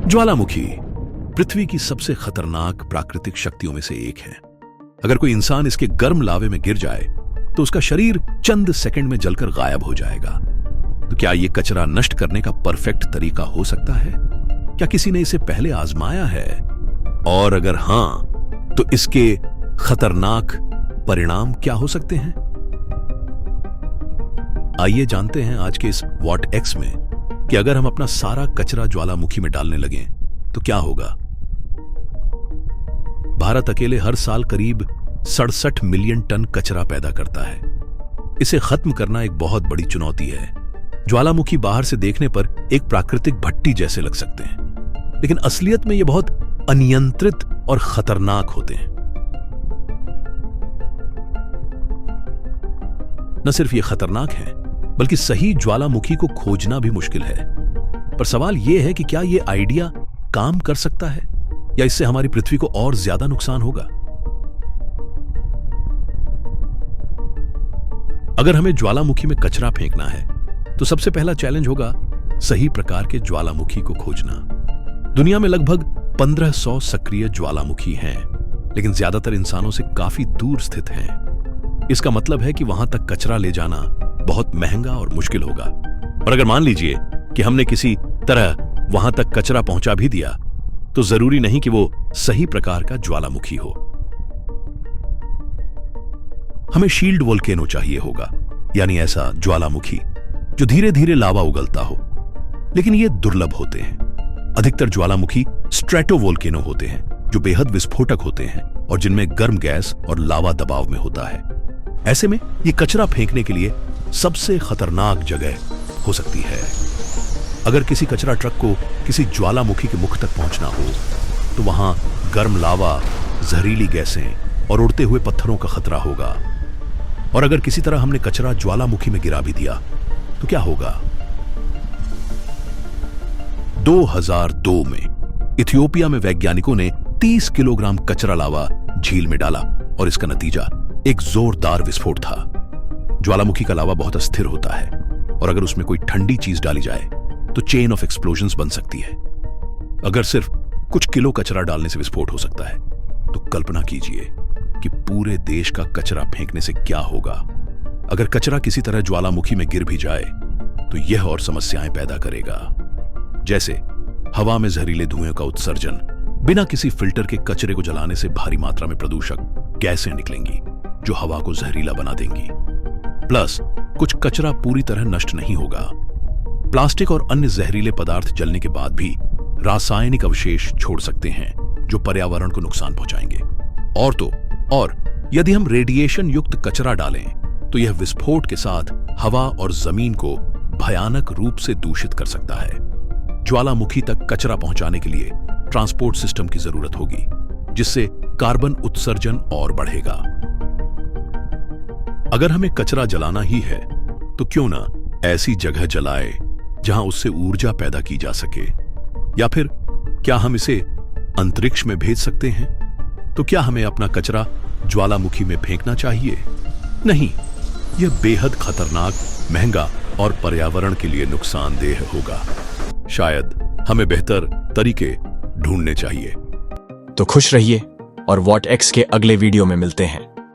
ज्वालामुखी पृथ्वी की सबसे खतरनाक प्राकृतिक शक्तियों में से एक है। अगर कोई इंसान इसके गर्म लावे में गिर जाए तो उसका शरीर चंद सेकंड में जलकर गायब हो जाएगा। तो क्या यह कचरा नष्ट करने का परफेक्ट तरीका हो सकता है? क्या किसी ने इसे पहले आजमाया है? और अगर हां, तो इसके खतरनाक परिणाम क्या हो सकते हैं? आइए जानते हैं आज के इस वॉट एक्स में कि अगर हम अपना सारा कचरा ज्वालामुखी में डालने लगें तो क्या होगा। भारत अकेले हर साल करीब 67 मिलियन टन कचरा पैदा करता है। इसे खत्म करना एक बहुत बड़ी चुनौती है। ज्वालामुखी बाहर से देखने पर एक प्राकृतिक भट्टी जैसे लग सकते हैं, लेकिन असलियत में ये बहुत अनियंत्रित और खतरनाक होते हैं। न सिर्फ ये खतरनाक हैं, बल्कि सही ज्वालामुखी को खोजना भी मुश्किल है। पर सवाल यह है कि क्या यह आइडिया काम कर सकता है या इससे हमारी पृथ्वी को और ज्यादा नुकसान होगा। अगर हमें ज्वालामुखी में कचरा फेंकना है तो सबसे पहला चैलेंज होगा सही प्रकार के ज्वालामुखी को खोजना। दुनिया में लगभग 1500 सक्रिय ज्वालामुखी हैं, लेकिन ज्यादातर इंसानों से काफी दूर स्थित हैं। इसका मतलब है कि वहां तक कचरा ले जाना बहुत महंगा और मुश्किल होगा। और अगर मान लीजिए कि हमने किसी तरह वहां तक कचरा पहुंचा भी दिया, तो जरूरी नहीं कि वो सही प्रकार का ज्वालामुखी हो। हमें शील्ड वोल्केनो चाहिए होगा, यानी ऐसा ज्वालामुखी जो धीरे धीरे लावा उगलता हो, लेकिन ये दुर्लभ होते हैं। अधिकतर ज्वालामुखी स्ट्रेटोवोल्केनो होते हैं, जो बेहद विस्फोटक होते हैं और जिनमें गर्म गैस और लावा दबाव में होता है। ऐसे में ये कचरा फेंकने के लिए सबसे खतरनाक जगह हो सकती है। अगर किसी कचरा ट्रक को किसी ज्वालामुखी के मुख तक पहुंचना हो तो वहां गर्म लावा, जहरीली गैसें और उड़ते हुए पत्थरों का खतरा होगा। और अगर किसी तरह हमने कचरा ज्वालामुखी में गिरा भी दिया तो क्या होगा। 2002 में इथियोपिया में वैज्ञानिकों ने 30 किलोग्राम कचरा लावा झील में डाला और इसका नतीजा एक जोरदार विस्फोट था। ज्वालामुखी का लावा बहुत अस्थिर होता है और अगर उसमें कोई ठंडी चीज डाली जाए तो चेन ऑफ एक्सप्लोजन्स बन सकती है। अगर सिर्फ कुछ किलो कचरा डालने से विस्फोट हो सकता है, तो कल्पना कीजिए कि पूरे देश का कचरा फेंकने से क्या होगा। अगर कचरा किसी तरह ज्वालामुखी में गिर भी जाए तो यह और समस्याएं पैदा करेगा, जैसे हवा में जहरीले धुएं का उत्सर्जन। बिना किसी फिल्टर के कचरे को जलाने से भारी मात्रा में प्रदूषक गैसें निकलेंगी जो हवा को जहरीला बना देंगी। प्लस कुछ कचरा पूरी तरह नष्ट नहीं होगा। प्लास्टिक और अन्य जहरीले पदार्थ जलने के बाद भी रासायनिक अवशेष छोड़ सकते हैं जो पर्यावरण को नुकसान पहुंचाएंगे। और यदि हम रेडिएशन युक्त कचरा डालें तो यह विस्फोट के साथ हवा और जमीन को भयानक रूप से दूषित कर सकता है। ज्वालामुखी तक कचरा पहुंचाने के लिए ट्रांसपोर्ट सिस्टम की जरूरत होगी, जिससे कार्बन उत्सर्जन और बढ़ेगा। अगर हमें कचरा जलाना ही है तो क्यों ना ऐसी जगह जलाए जहां उससे ऊर्जा पैदा की जा सके। या फिर क्या हम इसे अंतरिक्ष में भेज सकते हैं? तो क्या हमें अपना कचरा ज्वालामुखी में फेंकना चाहिए? नहीं, यह बेहद खतरनाक, महंगा और पर्यावरण के लिए नुकसानदेह होगा। शायद हमें बेहतर तरीके ढूंढने चाहिए। तो खुश रहिए और वॉट एक्स के अगले वीडियो में मिलते हैं।